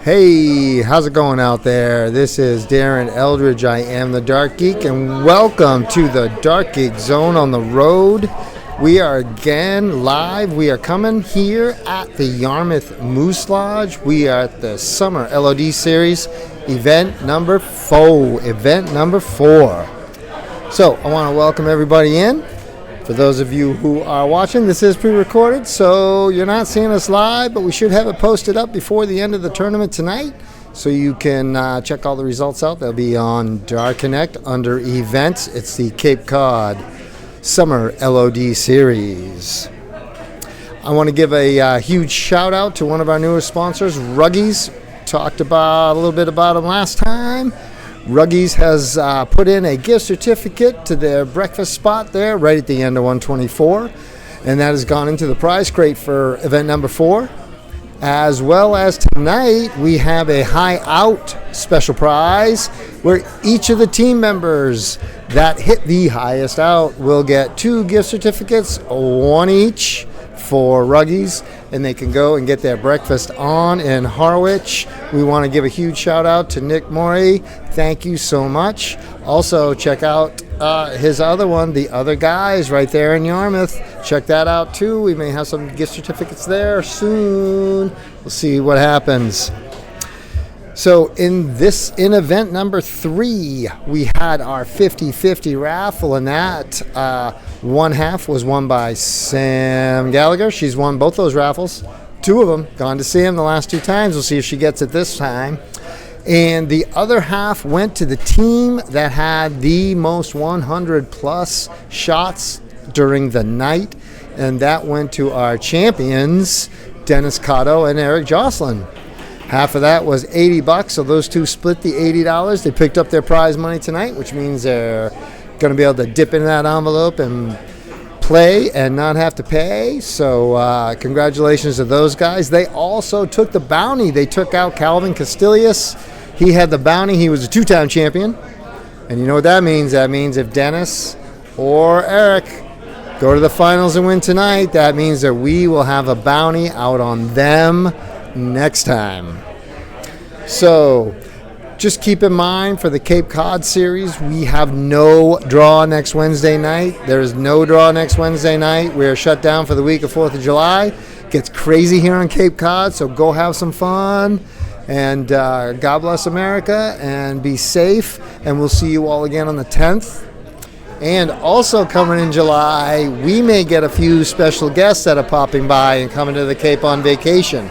Hey, how's it going out there? This is Darren Eldridge. I am the Dark Geek, and welcome to the Dark Geek Zone on the road. We are again live. We are coming here at the Yarmouth Moose Lodge. We are at the Summer LOD Series, event number 4. So, I want to welcome everybody in. For those of you who are watching, this is pre-recorded, so you're not seeing us live, but we should have it posted up before the end of the tournament tonight, so you can check all the results out. They'll be on Dark Connect under events. It's the Cape Cod Summer LOD Series. I want to give a huge shout out to one of our newest sponsors, Ruggies. Talked about a little bit about them last time. Ruggies has put in a gift certificate to their breakfast spot there right at the end of 124, and that has gone into the prize crate for event number 4. As well as tonight, we have a high out special prize where each of the team members that hit the highest out will get 2 gift certificates, one each for Ruggies, and they can go and get their breakfast on in Harwich. We want to give a huge shout out to Nick Morey. Thank you so much. Also, check out his other one, The Other Guys, right there in Yarmouth. Check that out too. We may have some gift certificates there soon. We'll see what happens. So in event number 3, we had our 50-50 raffle, and that one half was won by Sam Gallagher. She's won both those raffles, 2 of them. Gone to see him the last 2 times. We'll see if she gets it this time. And the other half went to the team that had the most 100-plus shots during the night, and that went to our champions, Dennis Cotto and Eric Jocelyn. Half of that was $80, so those 2 split the $80. They picked up their prize money tonight, which means they're going to be able to dip into that envelope and play and not have to pay. So congratulations to those guys. They also took the bounty. They took out Calvin Castilius. He had the bounty. He was a 2-time champion. And you know what that means? That means if Dennis or Eric go to the finals and win tonight, that means that we will have a bounty out on them next time. So just keep in mind, for the Cape Cod series, we have no draw next Wednesday night. There is no draw next Wednesday night. We're shut down for the week of 4th of July. It gets crazy here on Cape Cod, so go have some fun. And God bless America, and be safe. And we'll see you all again on the 10th. And also coming in July, we may get a few special guests that are popping by and coming to the Cape on vacation.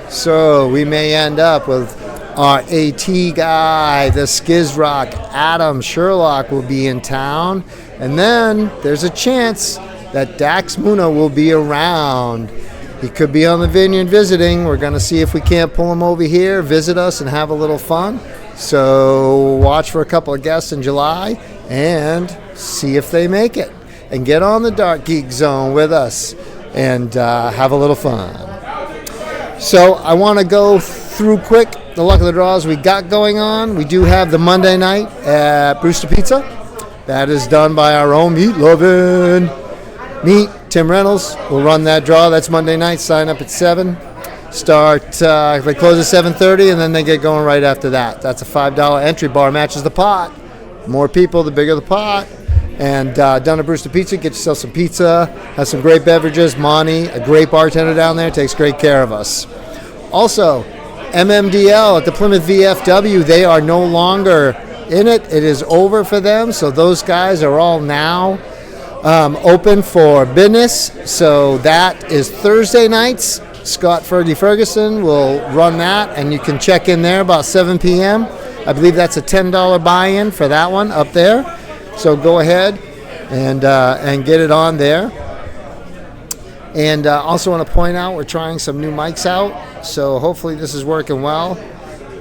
So we may end up with our AT guy, the Skiz Rock, Adam Sherlock will be in town. And then there's a chance that Dax Muno will be around. He could be on the vineyard visiting. We're going to see if we can't pull him over here, visit us, and have a little fun. So watch for a couple of guests in July and see if they make it. And get on the Dark Geek Zone with us and have a little fun. So I want to go through quick the luck of the draws we got going on. We do have the Monday night at Brewster Pizza. That is done by our own Meat Lovin' Meat. Tim Reynolds will run that draw. That's Monday night. Sign up at 7. They close at 7:30, and then they get going right after that. That's a $5 entry. Bar matches the pot. The more people, the bigger the pot. And down at Brewster Pizza, get yourself some pizza, have some great beverages. Monty, a great bartender down there, takes great care of us. Also, MMDL at the Plymouth VFW, they are no longer in it. It is over for them, so those guys are all now open for business. So that is Thursday nights. Scott Fergie Ferguson will run that, and you can check in there about 7 p.m. I believe that's a $10 buy-in for that one up there. So go ahead and get it on there. And also want to point out, we're trying some new mics out, so hopefully this is working well.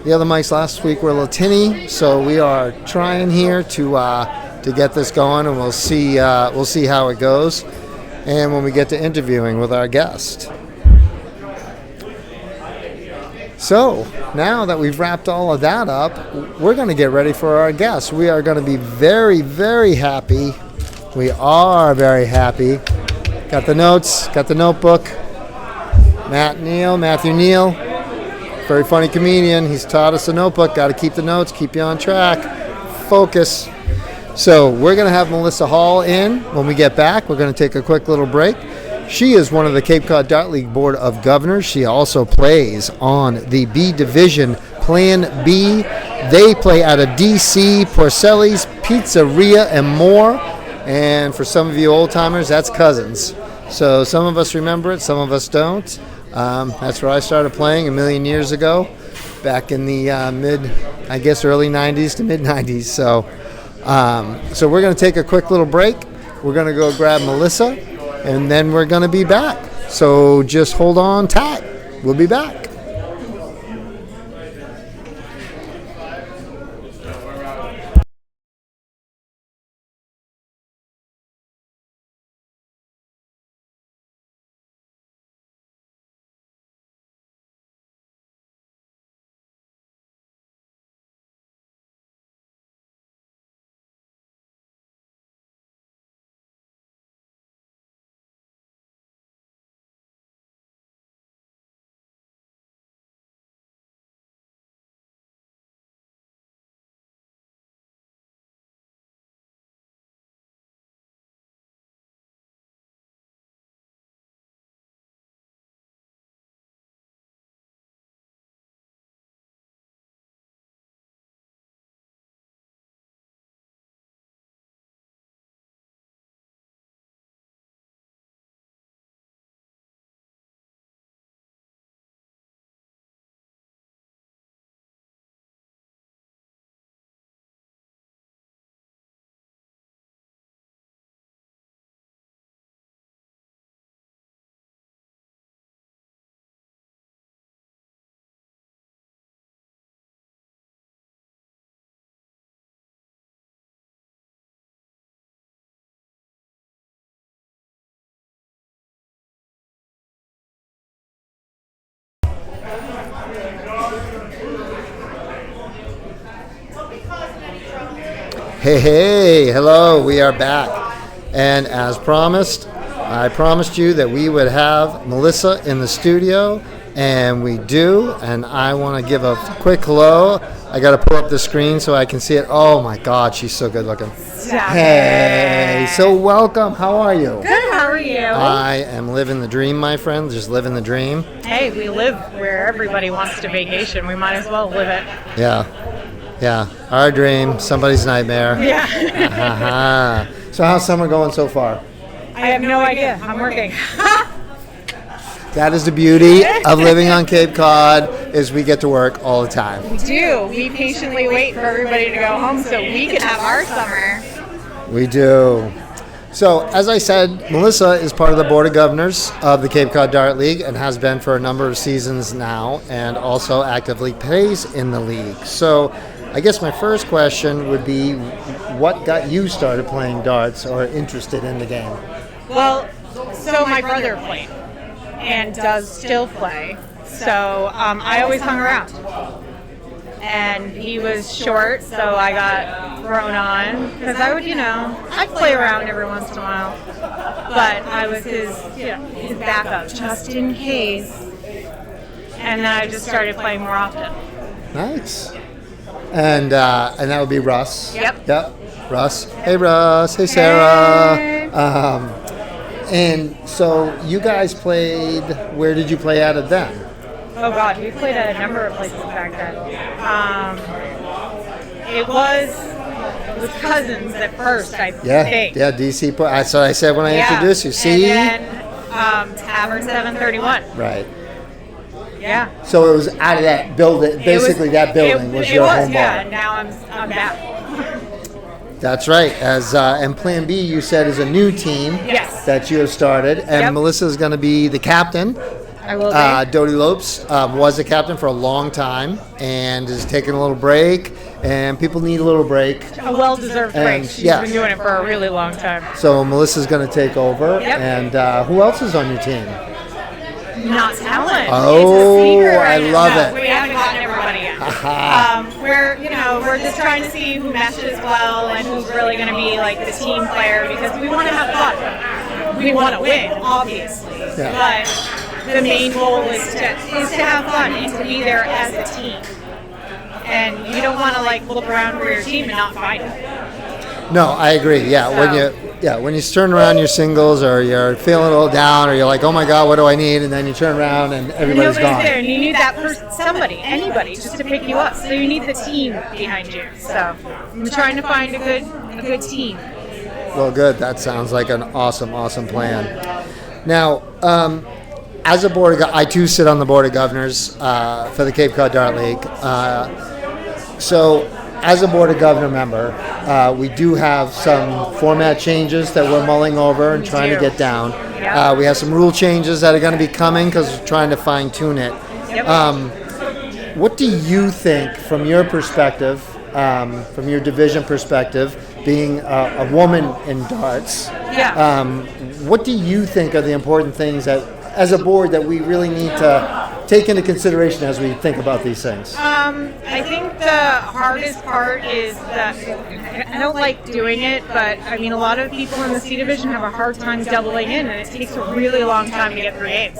The other mics last week were a little tinny, so we are trying here to get this going, and we'll see how it goes. And when we get to interviewing with our guest. So now that we've wrapped all of that up, we're going to get ready for our guests. We are going to be very, very happy. We are very happy. Got the notes, got the notebook. Matthew Neal, very funny comedian. He's taught us a notebook. Got to keep the notes, keep you on track. Focus. So we're going to have Mallissa Hall in when we get back. We're going to take a quick little break. She is one of the Cape Cod Dart League Board of Governors. She also plays on the B Division Plan B. They play out of DC, Porcelli's, Pizzeria, and more. And for some of you old-timers, that's Cousins. So some of us remember it, some of us don't. That's where I started playing a million years ago, back in the early 90s to mid-90s. So we're going to take a quick little break. We're going to go grab Mallissa, and then we're going to be back. So just hold on tight. We'll be back. Hey, hello, we are back. And as promised, I promised you that we would have Mallissa in the studio, and we do. And I want to give a quick hello. I got to pull up the screen so I can see it. Oh my God, she's so good looking. Hey, so welcome. How are you? Good, how are you? I am living the dream, my friend. Just living the dream. Hey, we live where everybody wants to vacation. We might as well live it. Yeah, our dream, somebody's nightmare. Yeah. So how's summer going so far? I have no idea. I'm working. That is the beauty of living on Cape Cod, is we get to work all the time. We do. We patiently wait for everybody to go home so we can have our summer. We do. So, as I said, Mallissa is part of the Board of Governors of the Cape Cod Dart League and has been for a number of seasons now, and also actively plays in the league. So, I guess my first question would be, what got you started playing darts or interested in the game? Well, so my brother played and does still play. So I always hung around. And he was short, so I got thrown on because I would, I'd play around every once in a while. But I was his backup just in case. And then I just started playing more often. Nice. And that would be Russ. Yep. Russ. Hey, Russ. Hey, Sarah. Hey. And so you guys played. Where did you play out of then? Oh God, we played at a number of places back then. It was Cousins at first, I think. Yeah, DC. That's what I said when I introduced you. See. And then Tavern 731. Right. Yeah. So it was out of that building. Basically, that building was your home bar. Yeah. Now I'm back. That's right. And Plan B, you said, is a new team. Yes. That you have started, and Mallissa is going to be the captain. I will be. Dodie Lopes was the captain for a long time and is taking a little break, and people need a little break. A well-deserved break. She's been doing it for a really long time. So Melissa's going to take over. Yep. And who else is on your team? Not talent. Oh, it's a secret right I love now. it. We haven't gotten everybody yet. We're just trying to see who meshes well and who's really going to be like the team player, because we want to have fun. We want to win, obviously, but the main goal is to have fun and to be there as a team. And you don't want to like look around for your team and not find it. No, I agree. Yeah, when you turn around your singles, or you're feeling a little down, or you're like, oh my God, what do I need? And then you turn around and everybody's gone. There, and you need that person, anybody, just to pick you up. So you need the team behind you. So I'm trying to find a good team. Well, good. That sounds like an awesome plan. Now, as a board, I too sit on the board of governors for the Cape Cod Dart League. So, as a board of governor member, we do have some format changes that we're mulling over and trying to get down. Yep. We have some rule changes that are going to be coming because we're trying to fine tune it. Yep. What do you think, from your perspective, from your division perspective, being a woman in darts? Yeah. What do you think are the important things that, as a board, that we really need to take into consideration as we think about these things? I think the hardest part is that I don't like doing it, but I mean, a lot of people in the C division have a hard time doubling in, and it takes a really long time to get 3 games.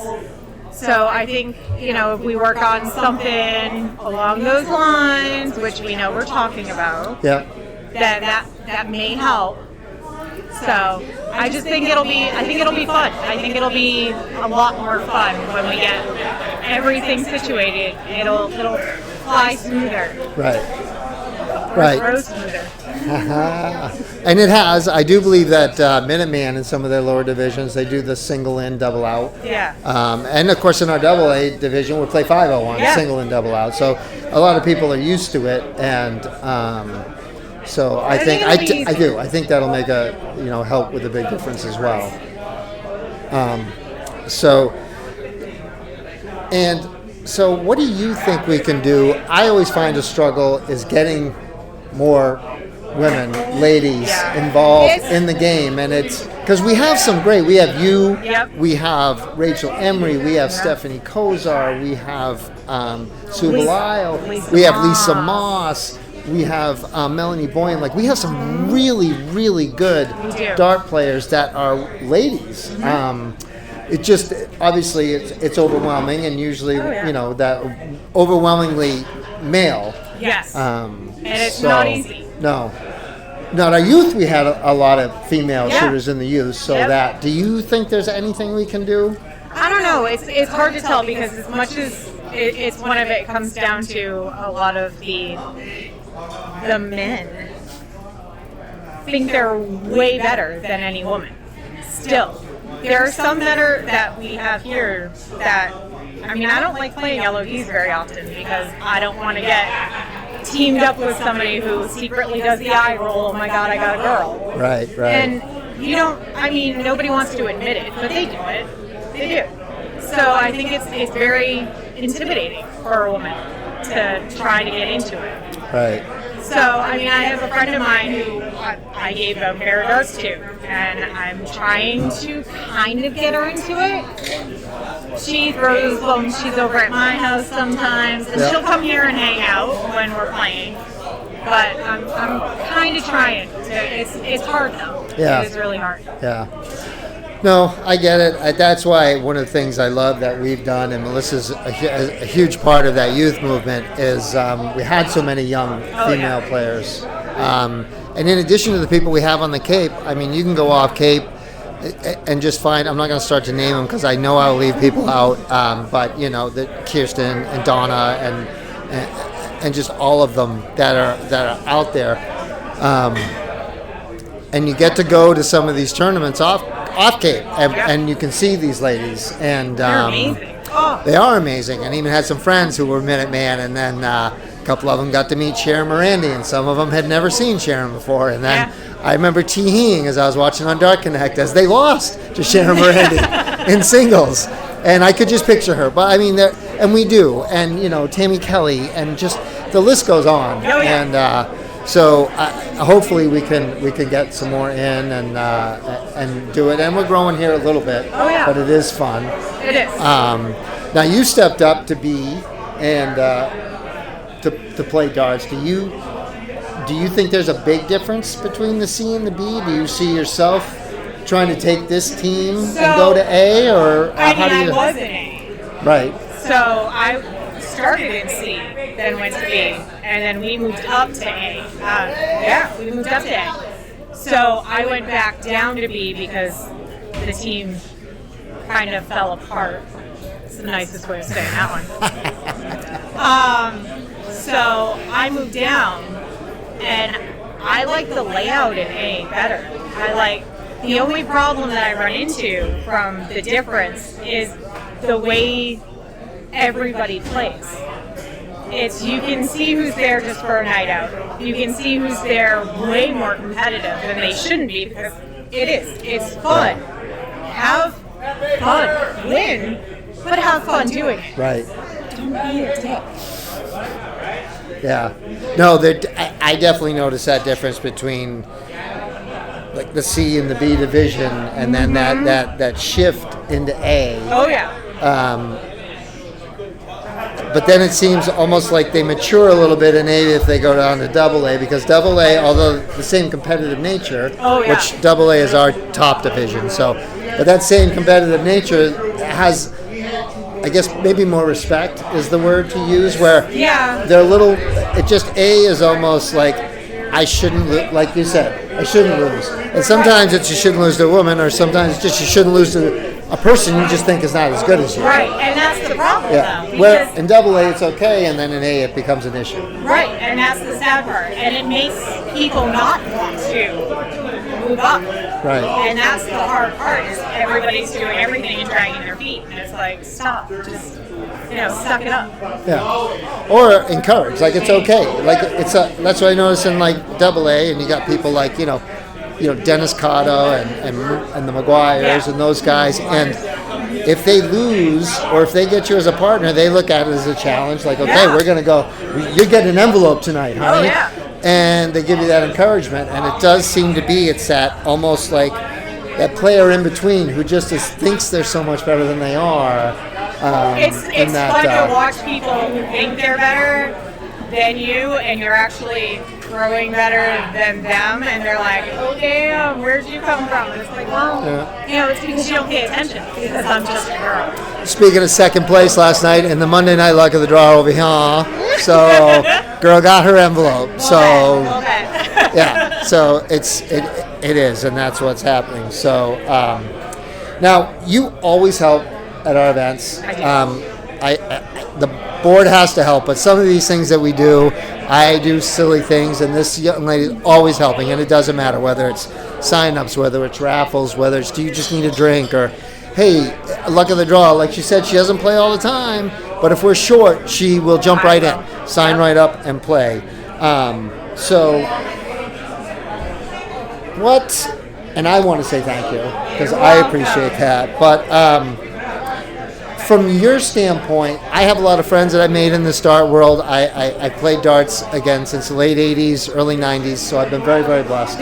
So I think, if we work on something along those lines, which we know we're talking about, Yeah. then that may help. So I just think it'll be fun. I think it'll be a lot more fun when we get everything situated. It'll fly smoother. Right. Grow smoother. And it has. I do believe that Minuteman in some of their lower divisions, they do the single in, double out. Yeah. And of course in our double A division, we play 501, single in, double out. So a lot of people are used to it, and so I think I do. I think that'll make help with a big difference as well. So what do you think we can do? I always find a struggle is getting more women, ladies involved in the game, and it's because we have some great. We have you. Yep. We have Rachel Emery. We have Stephanie Kozar. We have Sue Belisle. We have Lisa Moss. We have Melanie Boyan. Like, we have some really, really good dart players that are ladies. It just, obviously, it's overwhelming, and usually, that overwhelmingly male. Yes. And it's not easy. No. Now, in our youth, we had a lot of female shooters in the youth, so that, do you think there's anything we can do? I don't know. It's hard to tell, because as much as it's one of it comes down to a lot of the men think they're way better than any woman. Still, there are some that we have here that, I mean, I don't like playing LODs very often because I don't want to get teamed up with somebody who secretly does the eye roll, oh my God, I got a girl. Right. And nobody wants to admit it, but they do it. They do. So I think it's very intimidating for a woman to try to get into it. Right. So, I have a friend of mine who I gave a pair of darts to, and I'm trying to kind of get her into it. She throws them. She's over at my house sometimes, and she'll come here and hang out when we're playing. But I'm kind of trying. It's hard, though. Yeah. It is really hard. Yeah. No, I get it. That's why one of the things I love that we've done, and Melissa's a huge part of that youth movement, is we had so many young female players. And in addition to the people we have on the Cape, you can go off Cape and just find, I'm not going to start to name them because I know I'll leave people out, but, the Kirsten and Donna and just all of them that are out there. And you get to go to some of these tournaments off Cape, and you can see these ladies, and they're amazing. They are amazing. And even had some friends who were Minuteman, and then a couple of them got to meet Sharon Morandi, and some of them had never seen Sharon before. And then I remember teeing as I was watching on Dart Connect as they lost to Sharon Morandi in singles, and I could just picture her. But and we do, and Tammy Kelly, and just the list goes on. And so hopefully we can get some more in and do it. And we're growing here a little bit, but it is fun. It is. Now you stepped up to B and to play darts. Do you think there's a big difference between the C and the B? Do you see yourself trying to take this team and go to A, or I was in A. Right. So I started in C, then went to B, and then we moved up to A. We moved up to A. So I went back down to B because the team kind of fell apart. It's the nicest way of saying that one. So I moved down, and I like the layout in A better. The only problem that I run into from the difference is the way everybody plays. You can see who's there just for a night out. You can see who's there way more competitive than they shouldn't be, because it's fun. Have fun. Win, but have fun doing it. Right. Don't be a dick. Yeah. No, I definitely noticed that difference between like the C and the B division, and then that shift into A. Oh yeah. But then it seems almost like they mature a little bit in A if they go down to double A, because double A, although the same competitive nature, which double A is our top division, but that same competitive nature has, I guess maybe more respect is the word to use, where they're A is almost like, I shouldn't, like you said, I shouldn't lose. And sometimes it's you shouldn't lose to a woman, or sometimes it's just you shouldn't lose to a person you just think is not as good as you. Right, and that's the problem, though. Where in double A it's okay, and then in A it becomes an issue. Right, and that's the sad part. And it makes people not want to move up. Right. And that's the hard part, is everybody's doing everything and dragging their feet. And it's like, stop, just, suck it up. Yeah. Or encourage, like it's okay. Like that's what I noticed in like double A, and you got people like, Dennis Cotto and the McGuires and those guys, and if they lose or if they get you as a partner, they look at it as a challenge, like, okay, we're going to go, you're getting an envelope tonight, honey. And they give you that encouragement, and it does seem to be, it's that almost like that player in between who just thinks they're so much better than they are. It's fun to watch people who think they're better than you, and you're actually throwing better than them, and they're like, oh damn, where'd you come from? And it's like, well, it's because you don't pay attention, because I'm just a girl. Speaking of second place last night in the Monday night luck of the draw over here, so girl got her envelope. So so it is, and that's what's happening. So now you always help at our events. The board has to help, but some of these things that we do, I do silly things, and this young lady is always helping, and it doesn't matter whether it's sign-ups, whether it's raffles, whether it's do you just need a drink, or hey, luck of the draw. Like she said, she doesn't play all the time, but if we're short, she will jump right in, sign right up, and play. And I want to say thank you, because I appreciate that, but from your standpoint, I have a lot of friends that I made in the dart world. I played darts again since the late 80s, early 90s, so I've been very, very blessed.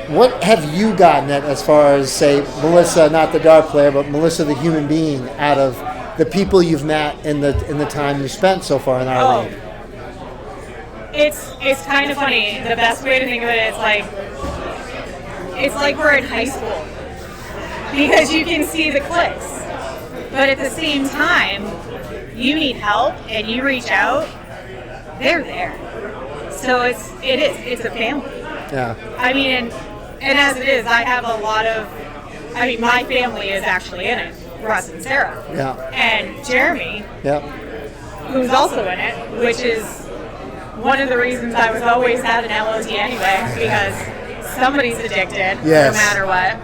What have you gotten at, as far as, say, Mallissa, not the dart player, but Mallissa the human being, out of the people you've met in the time you spent so far in our league? It's kind of funny. The best way to think of it is it's like we're in high school. Because you can see the clicks. But at the same time, you need help and you reach out, they're there. So it's a family. Yeah. I mean, and as it is, I have a lot of, my family is actually in it. Russ and Sarah. Yeah. And Jeremy. Yep. Who's also in it, which is one of the reasons I was always at an LOT anyway, because somebody's addicted, no matter what.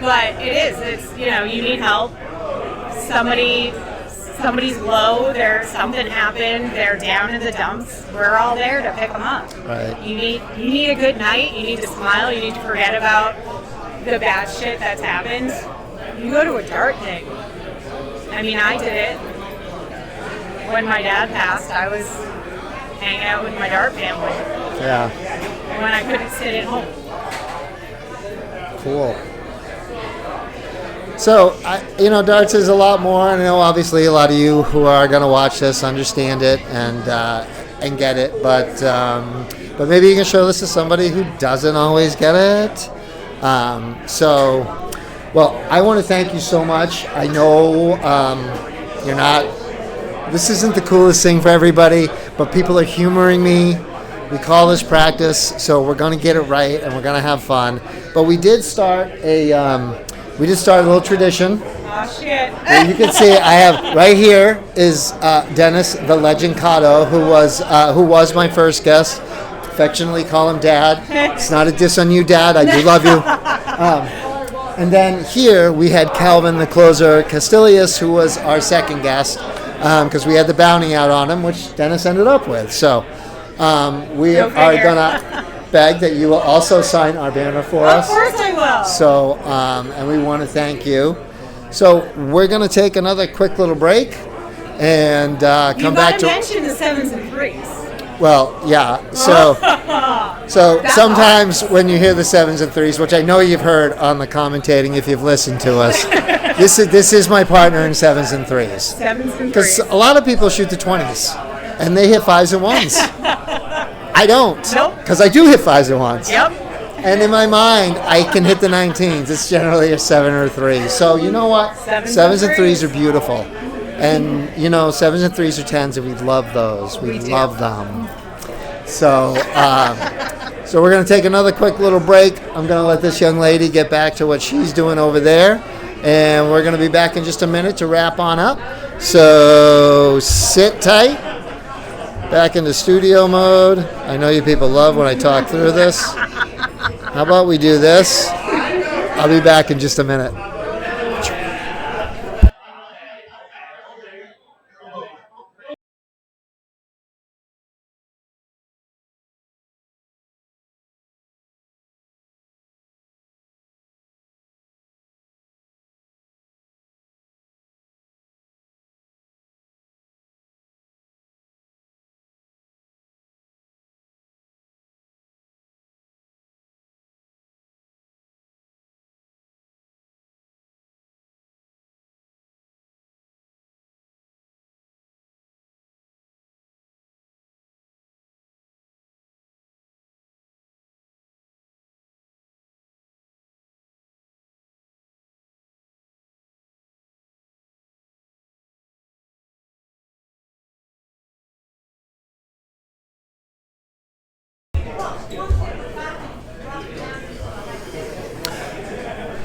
But it's you need help. Somebody's low, something happened, they're down in the dumps. We're all there to pick them up. Right. You need a good night, you need to smile, you need to forget about the bad shit that's happened. You go to a dart thing. I did it. When my dad passed, I was hanging out with my dart family. Yeah. When I couldn't sit at home. Cool. So, darts is a lot more, and I know obviously a lot of you who are going to watch this understand it and get it, but maybe you can show this to somebody who doesn't always get it. So, Well, I want to thank you so much. I know you're not. This isn't the coolest thing for everybody, but people are humoring me. We call this practice, so we're going to get it right and we're going to have fun. But we did start a little tradition. Oh shit! You can see I have right here is Dennis the Legend Cotto, who was my first guest. Affectionately call him Dad. It's not a diss on you, Dad. I do love you. And then here we had Calvin the Closer Castilius, who was our second guest, because we had the bounty out on him, which Dennis ended up with. So we are going to beg that you will also sign our banner for us. Of course I will. So, and we want to thank you. So we're going to take another quick little break and come back to... You got to mention the 7s and 3s. Well, yeah. So sometimes when you hear the 7s and 3s, which I know you've heard on the commentating if you've listened to us, this is my partner in 7s and 3s. 7s and 3s. Because a lot of people shoot the 20s, and they hit 5s and 1s. I don't. Nope. Because I do hit 5s and 1s. Yep. And in my mind, I can hit the 19s. It's generally a 7 or a 3. So you know what? 7s and 3s are beautiful. And, 7s and 3s or 10s, and we love those. We love them. So so we're going to take another quick little break. I'm going to let this young lady get back to what she's doing over there. And we're going to be back in just a minute to wrap on up. So sit tight. Back into studio mode. I know you people love when I talk through this. How about we do this? I'll be back in just a minute.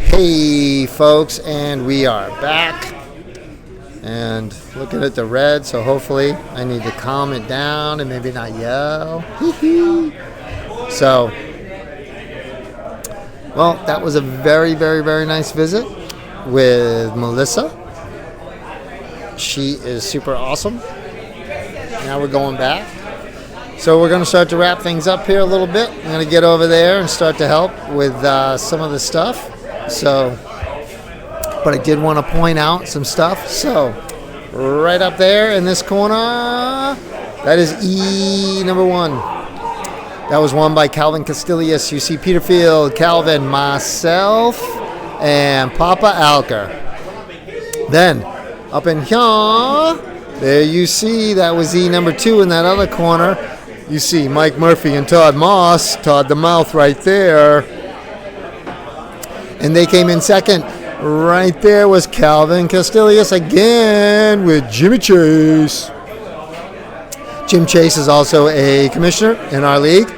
Hey folks, and we are back and looking at the red, so hopefully I need to calm it down and maybe not yell. So, well, that was a very, very, very nice visit with Mallissa. She is super awesome. Now we're going back. So we're going to start to wrap things up here a little bit. I'm going to get over there and start to help with some of the stuff. So, but I did want to point out some stuff. So, right up there in this corner, that is E number 1. That was won by Calvin Castilius. You see Peterfield, Calvin, myself, and Papa Alker. Then, up in here, there you see, that was E number 2 in that other corner. You see Mike Murphy and Todd Moss, Todd the Mouth right there. And they came in second. Right there was Calvin Castilius again with Jimmy Chase. Jim Chase is also a commissioner in our league.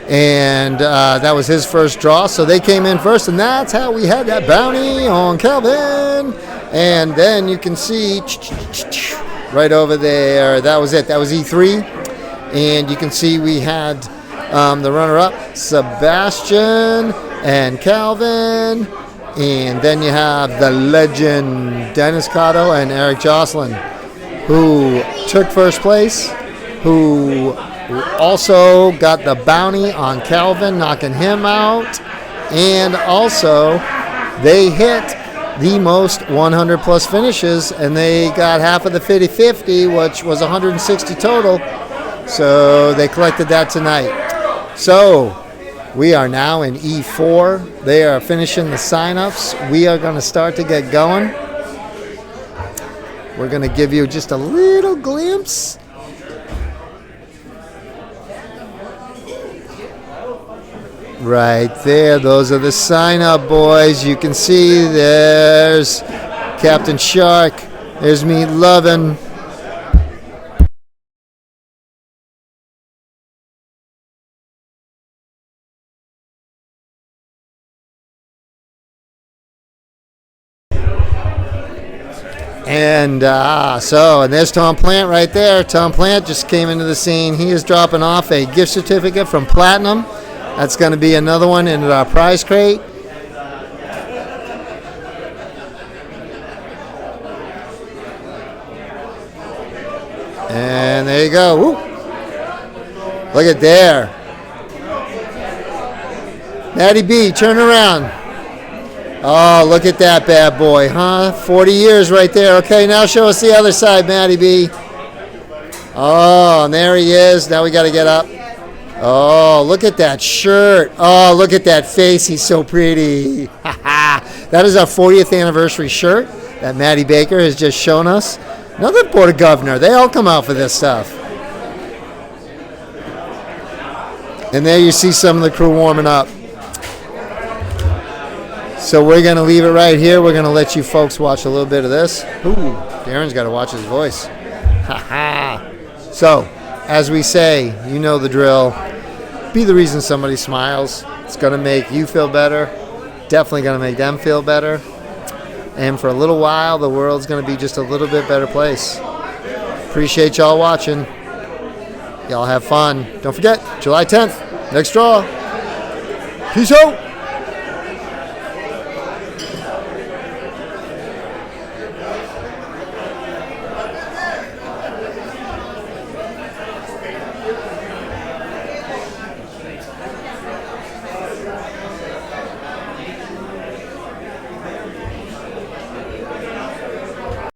And that was his first draw. So they came in first, and that's how we had that bounty on Calvin. And then you can see right over there, that was it. That was E3. And you can see we had the runner-up, Sebastian and Calvin, and then you have the legend Dennis Cotto and Eric Jocelyn, who took first place, who also got the bounty on Calvin, knocking him out, and also they hit the most 100 plus finishes, and they got half of the 50-50, which was 160 total, so they collected that tonight. So we are now in E4. They are finishing the sign-ups. We are going to start to get going. We're going to give you just a little glimpse. Right there. Those are the sign-up boys. You can see there's Captain Shark. There's Meat Lovin'. And and there's Tom Plant right there. Tom Plant just came into the scene. He is dropping off a gift certificate from Platinum. That's going to be another one in our prize crate. And there you go. Woo. Look at there. Maddie B, turn around. Oh, look at that bad boy, huh? 40 years right there. Okay, now show us the other side, Maddie B. Oh, and there he is. Now we got to get up. Oh, look at that shirt. Oh, look at that face. He's so pretty. That is our 40th anniversary shirt that Maddie Baker has just shown us. Another Board of Governor. They all come out for this stuff. And there you see some of the crew warming up. So we're going to leave it right here. We're going to let you folks watch a little bit of this. Ooh, Darren's got to watch his voice. So, as we say, you know the drill. Be the reason somebody smiles. It's going to make you feel better. Definitely going to make them feel better. And for a little while, the world's going to be just a little bit better place. Appreciate y'all watching. Y'all have fun. Don't forget, July 10th, next draw. Peace out.